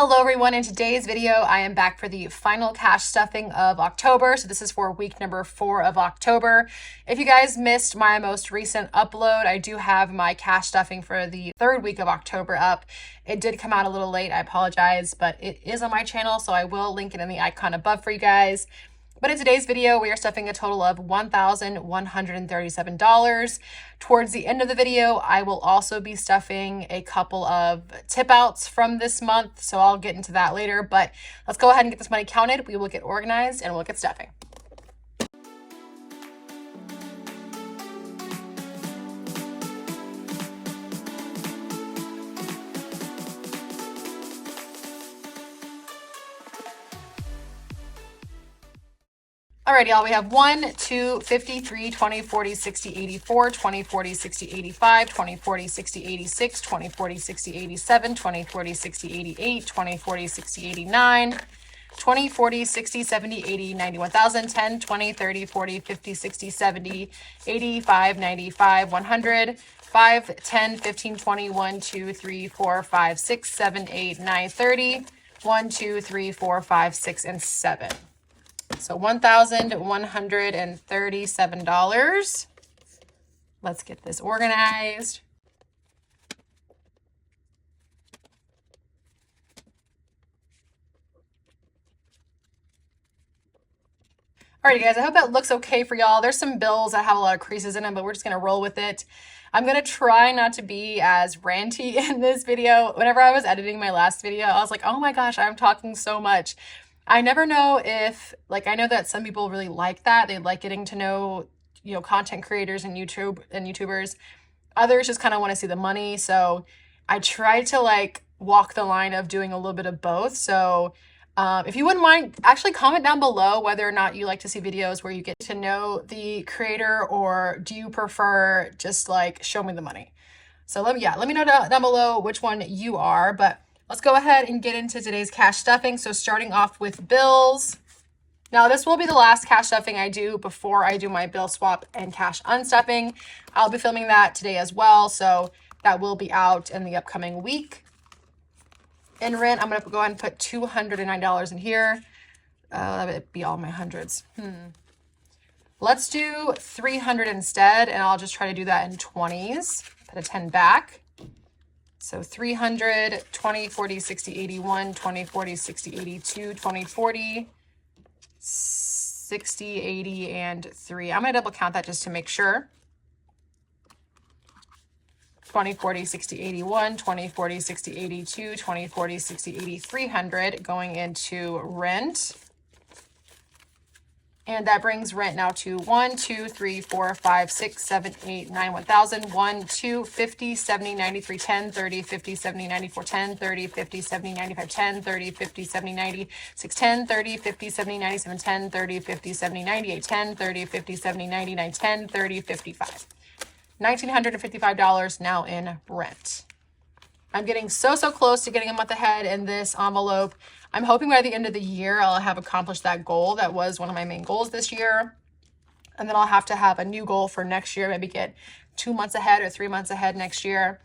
Hello everyone, in today's video I am back for the final cash stuffing of October. So this is for week number 4 of October. If you guys missed my most recent upload, I do have my cash stuffing for the 3rd week of October up. It did come out a little late, I apologize, but it is on my channel, so I will link it in the icon above for you guys. But in today's video, we are stuffing a total of $1,137. Towards the end of the video, I will also be stuffing a couple of tip outs from this month, so I'll get into that later. But let's go ahead and get this money counted. We will get organized and we'll get stuffing. Alrighty, y'all, we have 1, 2, 53, 20, 40, 60, 84, 20, 40, 60, 85, 20, 40, 60, 86, 20, 40, 60, 87, 20, 40, 60, 88, 20, 40, 60, 89, 20, 40, 60, 70, 80, 91,000, 10, 20, 30, 40, 50, 60, 70, 85, 95, 100, 5, 10, 15, 20, 1, 2, 3, 4, 5, 6, 7, 8, 9, 30, 1, 2, 3, 4, 5, 6, and 7. So $1,137. Let's get this organized. Alrighty guys, I hope that looks okay for y'all. There's some bills that have a lot of creases in them, but we're just gonna roll with it. I'm gonna try not to be as ranty in this video. Whenever I was editing my last video, I was like, oh my gosh, I'm talking so much. I never know if, I know that some people really like that. They like getting to know, content creators and YouTubers. Others just kind of want to see the money. So I try to walk the line of doing a little bit of both. So if you wouldn't mind, actually comment down below whether or not you like to see videos where you get to know the creator, or do you prefer just show me the money? So let me know down below which one you are, but let's go ahead and get into today's cash stuffing. So starting off with bills. Now this will be the last cash stuffing I do before I do my bill swap and cash unstuffing. I'll be filming that today as well, so that will be out in the upcoming week. In rent, I'm gonna go ahead and put $209 in here. That would be all my hundreds. Let's do 300 instead, and I'll just try to do that in 20s. Put a 10 back. So 300, 20, 40, 60, 81, 20, 40, 60, 82, 20, 40, 60, 80, and 3. I'm going to double count that just to make sure. 20, 40, 60, 81, 20, 40, 60, 82, 20, 40, 60, 80, 300 going into rent. And that brings rent now to 1, 2, 3, 4, 5, 6, 7, 8, 9, 1,000. 1, 2, 50, 70, 93, 10, 30, 50, 70, 94, 10, 30, 50, 70, 95, 10, 30, 50, 70, 96, 10, 30, 50, 70, 97, 10, 30, 50, 70, 98, 10, 30, 50, 70, 99, 10, 30, 55. $1,955 now in rent. I'm getting so close to getting a month ahead in this envelope. I'm hoping by the end of the year, I'll have accomplished that goal. That was one of my main goals this year. And then I'll have to have a new goal for next year, maybe get 2 months ahead or 3 months ahead next year.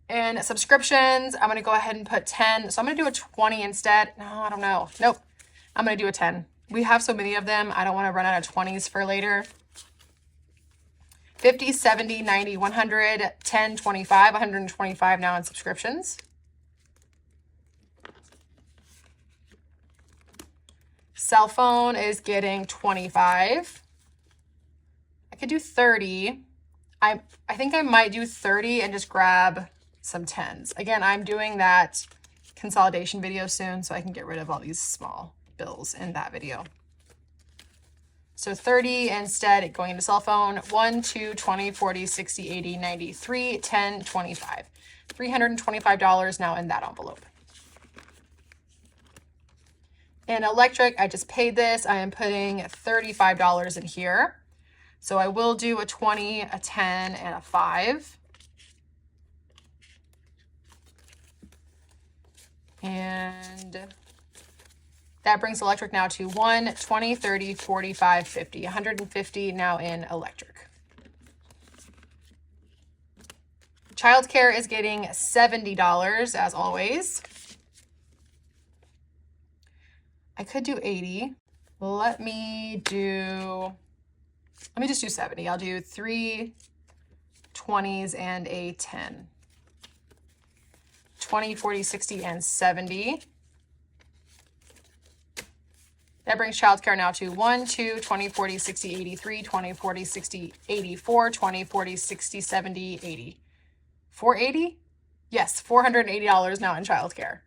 And subscriptions, I'm gonna go ahead and put 10. So I'm gonna do a 20 instead. No, I don't know. Nope, I'm gonna do a 10. We have so many of them. I don't wanna run out of 20s for later. 50, 70, 90, 100, 10, 25, 125 now in subscriptions. Cell phone is getting 25. I could do 30. I think I might do 30 and just grab some 10s. Again, I'm doing that consolidation video soon, so I can get rid of all these small bills in that video. So 30 instead going into cell phone. 1, 2, 20, 40, 60, 80, 93, 10, 25. $325 now in that envelope. In electric, I just paid this. I am putting $35 in here. So I will do a 20, a 10, and a 5. And that brings electric now to 1, 20, 30, 45, 50. 150 now in electric. Childcare is getting $70 as always. I could do 80. Let me just do 70. I'll do 3 20s and a 10. 20, 40, 60, and 70. That brings childcare now to 1, 2, 20, 40, 60, 83, 20, 40, 60, 84, 20, 40, 60, 70, 80. 480? Yes, $480 now in childcare.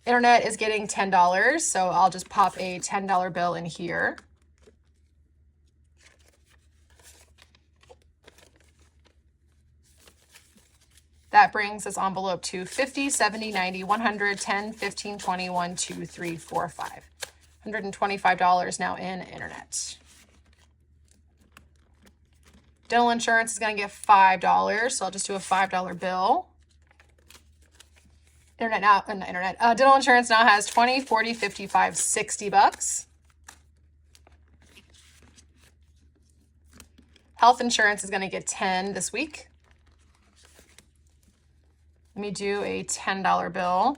Internet is getting $10, so I'll just pop a $10 bill in here. That brings this envelope to 50, 70, 90, 100, 10, 15, 20, 1, 2, 3, 4, 5. $125 now in internet. Dental insurance is going to get $5, so I'll just do a $5 bill. Dental insurance now has 20, 40, 55, 60 bucks. Health insurance is going to get 10 this week. Let me do a $10 bill.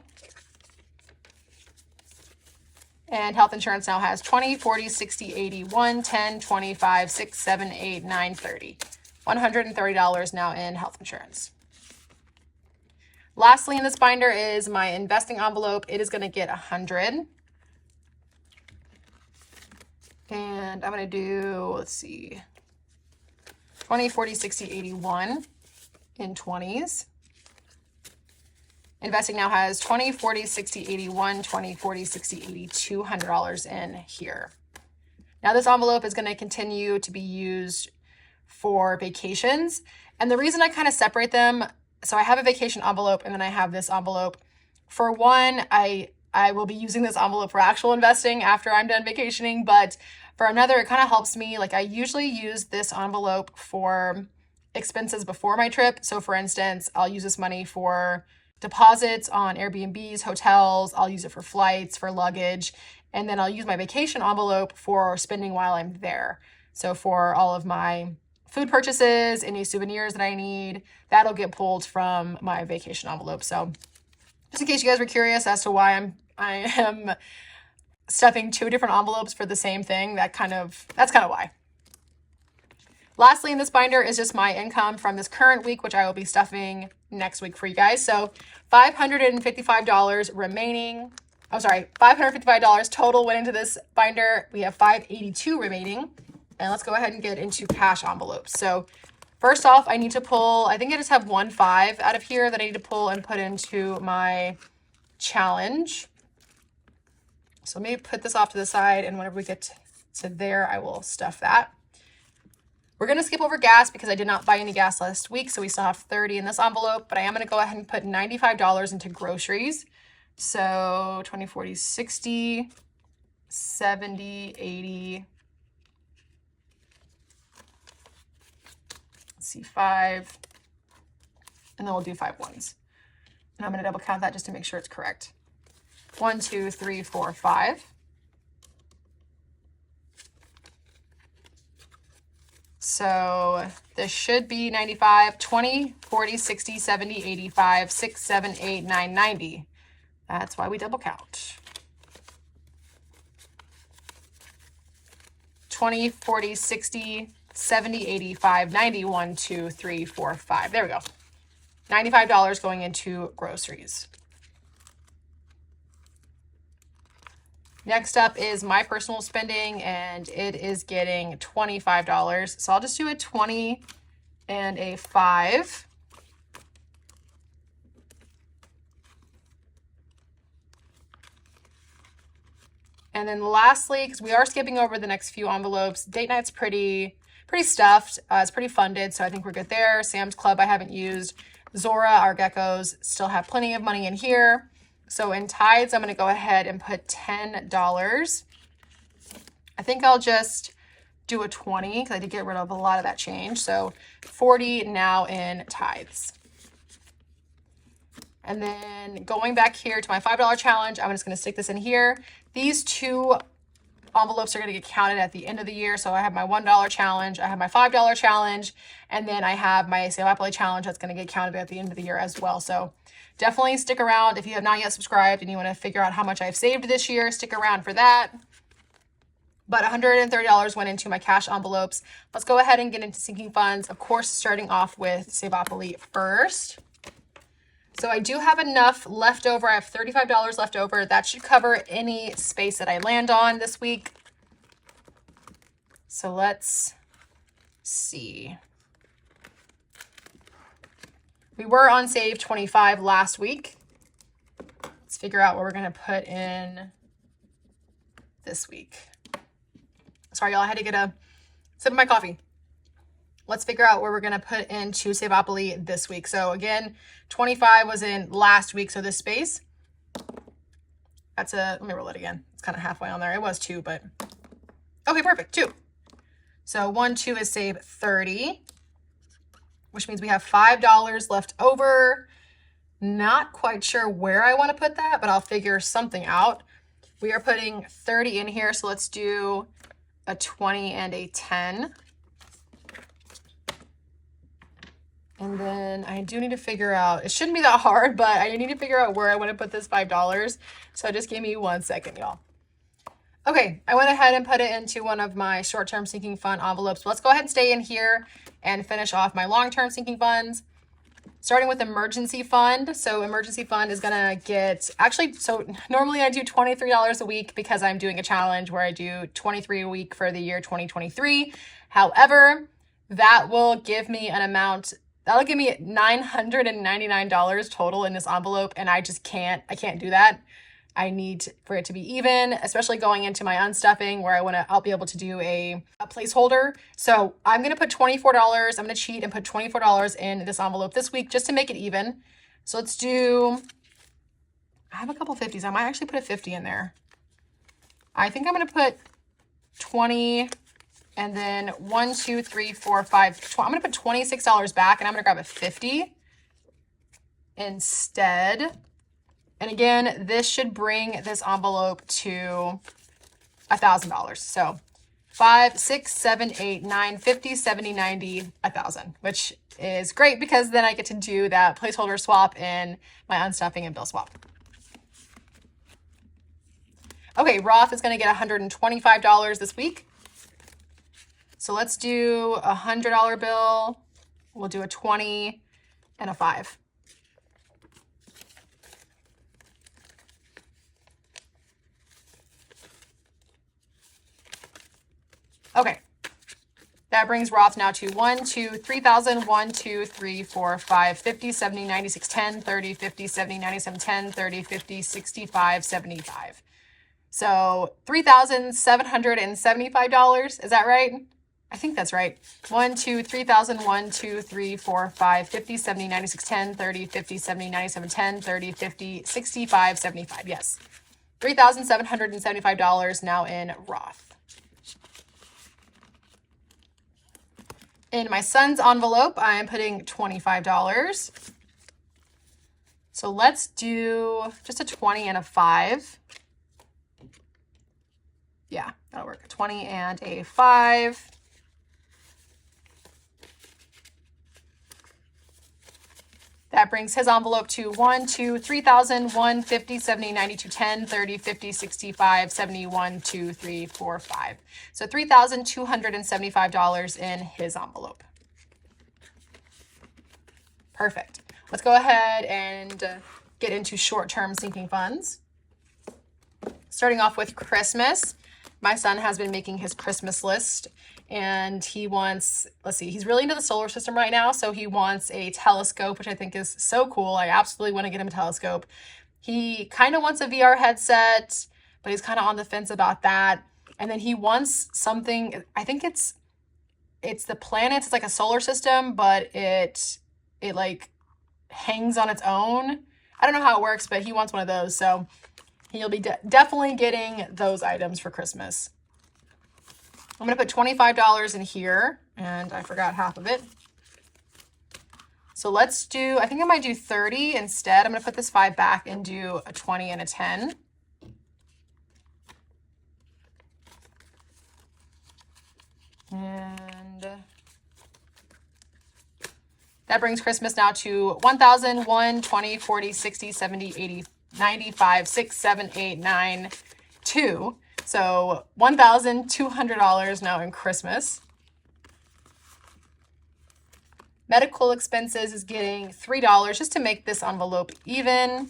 And health insurance now has 20, 40, 60, 80, 1, 10, 25, 6, 7, 8, 9, 30. $130 now in health insurance. Lastly in this binder is my investing envelope. It is going to get 100. And I'm going to do, let's see, 20, 40, 60, 81 in 20s. Investing now has 20, 40, 60, 81, 20, 40, 60, 80, $200 in here. Now this envelope is going to continue to be used for vacations. And the reason I kind of separate them, so I have a vacation envelope and then I have this envelope. For one, I will be using this envelope for actual investing after I'm done vacationing, but for another, it kind of helps me. Like I usually use this envelope for expenses before my trip. So for instance, I'll use this money for deposits on Airbnbs, hotels. I'll use it for flights, for luggage, and then I'll use my vacation envelope for spending while I'm there. So for all of my food purchases, any souvenirs that I need, that'll get pulled from my vacation envelope. So just in case you guys were curious as to why I am stuffing 2 different envelopes for the same thing, that's kind of why. Lastly in this binder is just my income from this current week, which I will be stuffing next week for you guys. So $555 remaining. I'm sorry, $555 total went into this binder. We have $582 remaining. And let's go ahead and get into cash envelopes. So first off, I need to pull, I think I just have 1 5 out of here that I need to pull and put into my challenge. So let me put this off to the side, and whenever we get to there, I will stuff that. We're going to skip over gas because I did not buy any gas last week, so we still have 30 in this envelope, but I am going to go ahead and put $95 into groceries. So 20, 40, 60, 70, 80, let's see, 5, and then we'll do 5 ones. And I'm going to double count that just to make sure it's correct. 1, 2, 3, 4, 5. So this should be 95, 20, 40, 60, 70, 85, 6, 7, 8, 9, 90. That's why we double count. 20, 40, 60, 70, 85, 90, 1, 2, 3, 4, 5. There we go. $95 going into groceries. Next up is my personal spending, and it is getting $25. So I'll just do a 20 and a 5. And then lastly, because we are skipping over the next few envelopes, date night's pretty stuffed. It's pretty funded, so I think we're good there. Sam's Club I haven't used. Zora, our geckos, still have plenty of money in here. So in tithes, I'm going to go ahead and put $10. I think I'll just do a 20 because I did get rid of a lot of that change. So 40 now in tithes. And then going back here to my $5 challenge, I'm just going to stick this in here. These 2 envelopes are going to get counted at the end of the year. So I have my $1 challenge, I have my $5 challenge, and then I have my Saveopoly challenge that's going to get counted at the end of the year as well. So definitely stick around. If you have not yet subscribed and you want to figure out how much I've saved this year, stick around for that. But $130 went into my cash envelopes. Let's go ahead and get into sinking funds. Of course, starting off with Saveopoly first. So I do have enough left over. I have $35 left over. That should cover any space that I land on this week. So let's see. We were on Save 25 last week. Let's figure out what we're going to put in this week. Sorry, y'all, I had to get a sip of my coffee. Let's figure out where we're going to put into Saveopoly this week. So again, 25 was in last week. So this space, let me roll it again. It's kind of halfway on there. It was 2, but okay, perfect. 2. So 1, 2 is save 30, which means we have $5 left over. Not quite sure where I want to put that, but I'll figure something out. We are putting 30 in here. So let's do a 20 and a 10. And then I do need to figure out, it shouldn't be that hard, but I need to figure out where I want to put this $5. So just give me 1 second, y'all. Okay, I went ahead and put it into one of my short-term sinking fund envelopes. Let's go ahead and stay in here and finish off my long-term sinking funds. Starting with emergency fund. So emergency fund is gonna get, so normally I do $23 a week because I'm doing a challenge where I do 23 a week for the year 2023. However, that will give me an amount, that'll give me $999 total in this envelope, and I can't do that. I need for it to be even, especially going into my unstuffing where I'll be able to do a placeholder. So I'm going to put $24. I'm going to cheat and put $24 in this envelope this week just to make it even. So let's do, I have a couple 50s. I might actually put a 50 in there. I think I'm going to put 20 and then 1, 2, 3, 4, 5. I'm going to put $26 back, and I'm going to grab a 50 instead. And again, this should bring this envelope to $1,000. So 5, 6, 7, 8, 9, 50, 70, 90, 1,000, which is great because then I get to do that placeholder swap in my unstuffing and bill swap. Okay, Roth is going to get $125 this week. So let's do a $100 bill. We'll do a 20 and a 5. Okay, that brings Roth now to 1, 2, 3,000, 1, 2, 3, 4, 5, 50, 70, 96, 10, 30, 50, 70, 97, 10, 30, 50, 65, 75. So $3,775, is that right? I think that's right. 1, 2, 3,000, 1, 2, 3, 4, 5, 50, 70, 96, 10, 30, 50, 70, 97, 10, 30, 50, 65, 75. Yes. $3,775 now in Roth. In my son's envelope, I am putting $25. So let's do just a 20 and a 5. Yeah, that'll work. A 20 and a 5. That brings his envelope to 1, 2, 3,000, 1, 50, 70, 92, 10, 30, 50, 65, 71, 2, 3, 4, 5. So $3,275 in his envelope. Perfect. Let's go ahead and get into short-term sinking funds. Starting off with Christmas. My son has been making his Christmas list, and he wants, he's really into the solar system right now. So he wants a telescope, which I think is so cool. I absolutely want to get him a telescope. He kind of wants a VR headset, but he's kind of on the fence about that. And then he wants something, I think it's the planets. It's like a solar system, but it like hangs on its own. I don't know how it works, but he wants one of those. So he'll be definitely getting those items for Christmas. I'm going to put $25 in here, and I forgot half of it. So let's do, I think I might do 30 instead. I'm going to put this 5 back and do a 20 and a 10. And that brings Christmas now to 1,000, 1, 20, 40, 60, 70, 80, 95, 6, 7, 8, 9, 2. So $1,200 now in Christmas. Medical expenses is getting $3 just to make this envelope even.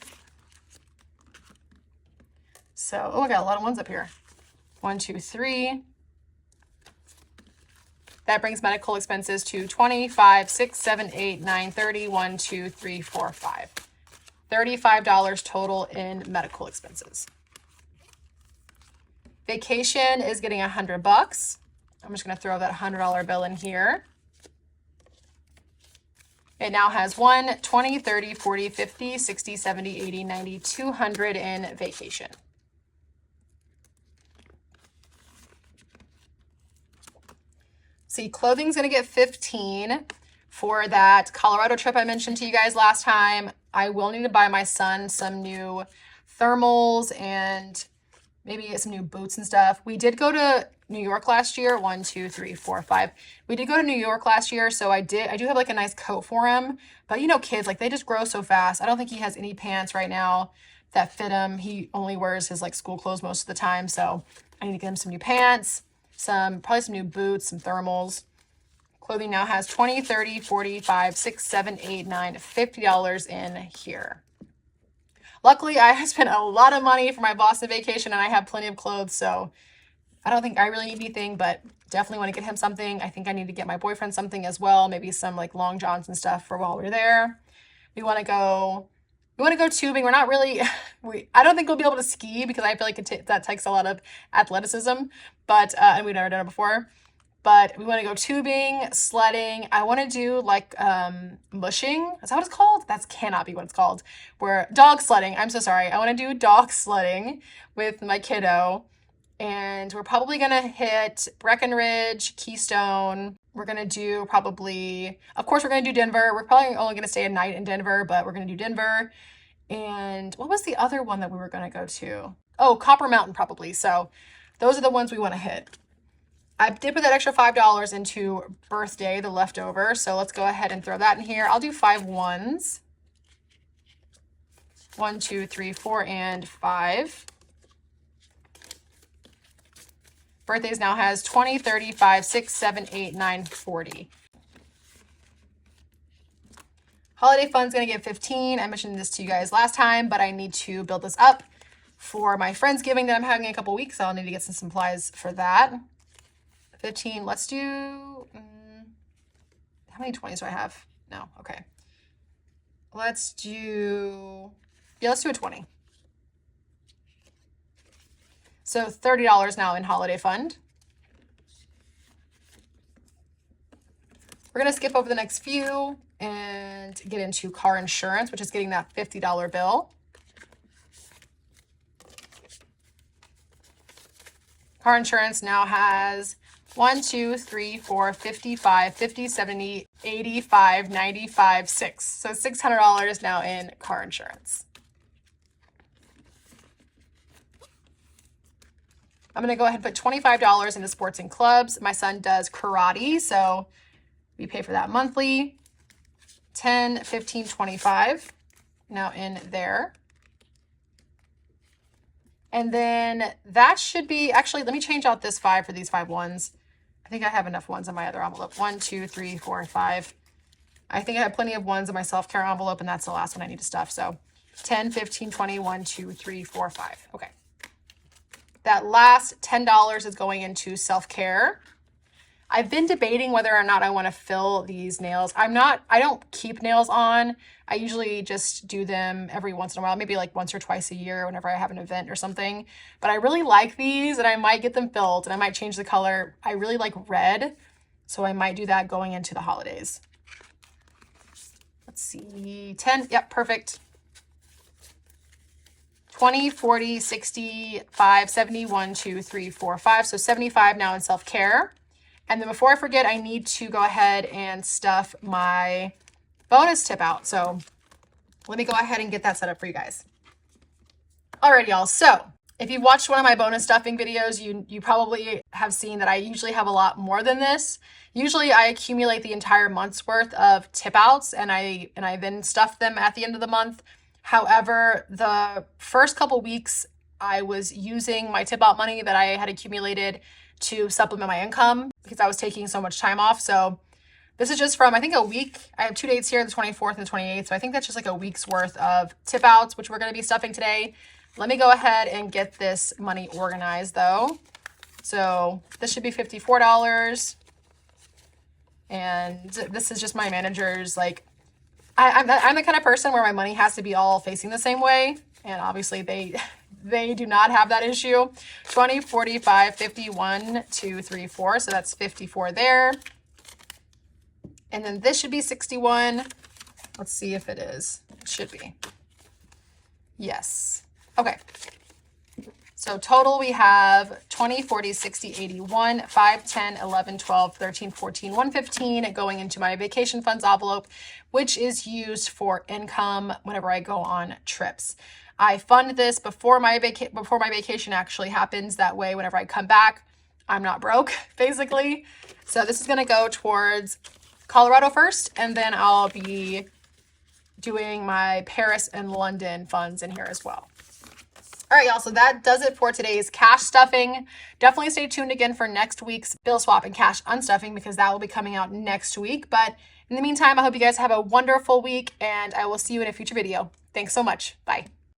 So, oh, I got a lot of ones up here. 1, 2, 3. That brings medical expenses to 25, 6, 7, 8, 9, 30, 1, 2, 3, 4, 5. $35 total in medical expenses. Vacation is getting $100. I'm just going to throw that $100 bill in here. It now has 1, 20, 30, 40, 50, 60, 70, 80, 90, 200 in vacation. See, clothing's going to get 15 for that Colorado trip I mentioned to you guys last time. I will need to buy my son some new thermals and maybe some new boots and stuff. We did go to New York last year. 1, 2, 3, 4, 5. We did go to New York last year, so I do have like a nice coat for him. But you know, kids, like they just grow so fast. I don't think he has any pants right now that fit him. He only wears his like school clothes most of the time, so I need to get him some new pants, probably some new boots, some thermals. Clothing now has 20, 30, 45, 6, 7, 8, 9, $50 in here. Luckily, I spent a lot of money for my Boston vacation and I have plenty of clothes, so I don't think I really need anything, but definitely want to get him something. I think I need to get my boyfriend something as well, maybe some like long johns and stuff for while we're there. We want to go tubing. We're not really, I don't think we'll be able to ski because I feel like that takes a lot of athleticism, but, and we've never done it before. But we want to go tubing, sledding. I want to do like mushing. Is that what it's called? That cannot be what it's called. Dog sledding. I'm so sorry. I want to do dog sledding with my kiddo. And we're probably going to hit Breckenridge, Keystone. We're going to do probably, of course, we're going to do Denver. We're probably only going to stay a night in Denver, but we're going to do Denver. And what was the other one that we were going to go to? Oh, Copper Mountain probably. So those are the ones we want to hit. I did put that extra $5 into birthday, the leftover. So let's go ahead and throw that in here. I'll do 5 ones. 1, 2, 3, 4, and 5. Birthdays now has 20, 30, 5, 6, 7, 8, 9, 40. Holiday fund's going to get 15. I mentioned this to you guys last time, but I need to build this up for my Friendsgiving that I'm having in a couple weeks. So I'll need to get some supplies for that. 15. Let's do, how many 20s do I have? No. Okay. Let's do a 20. So $30 now in holiday fund. We're going to skip over the next few and get into car insurance, which is getting that $50 bill. Car insurance now has 1, 2, 3, 4, 55, 50, 70, 85, 95, 6. So $600 now in car insurance. I'm going to go ahead and put $25 into sports and clubs. My son does karate, so we pay for that monthly. 10, 15, 25 now in there. And then that should be, actually, let me change out this 5 for these 5 ones. I think I have enough ones on my other envelope. 1, 2, 3, 4, 5. I think I have plenty of ones in my self-care envelope, and that's the last one I need to stuff. So 10, 15, 20, 1, 2, 3, 4, 5. Okay. That last $10 is going into self-care. I've been debating whether or not I want to fill these nails. I don't keep nails on. I usually just do them every once in a while, maybe like once or twice a year whenever I have an event or something. But I really like these and I might get them filled and I might change the color. I really like red, so I might do that going into the holidays. Let's see, 10, yep, perfect. 20, 40, 65, 70, 1, 2, 3, 4, 5. So 75 now in self-care. And then before I forget, I need to go ahead and stuff my bonus tip out. So let me go ahead and get that set up for you guys. All right, y'all. So If you've watched one of my bonus stuffing videos, you probably have seen that I usually have a lot more than this. Usually I accumulate the entire month's worth of tip outs and I then stuff them at the end of the month. However, the first couple weeks I was using my tip out money that I had accumulated to supplement my income because I was taking so much time off. So this is just from, I think, a week. I have 2 dates here, the 24th and the 28th. So I think that's just like a week's worth of tip outs, which we're going to be stuffing today. Let me go ahead and get this money organized though. So this should be $54. And this is just my manager's, like, I'm the kind of person where my money has to be all facing the same way. And obviously they do not have that issue. 20, 45, 51, 2, 3, 4. So that's 54 there. And then this should be 61. Let's see if it is. It should be. Yes. Okay. So total we have 20, 40, 60, 81, 5, 10, 11, 12, 13, 14, 115 going into my vacation funds envelope, which is used for income whenever I go on trips. I fund this before my vacation actually happens. That way, whenever I come back, I'm not broke, basically. So this is going to go towards Colorado first, and then I'll be doing my Paris and London funds in here as well. All right, y'all, so that does it for today's cash stuffing. Definitely stay tuned again for next week's bill swap and cash unstuffing because that will be coming out next week. But in the meantime, I hope you guys have a wonderful week and I will see you in a future video. Thanks so much. Bye.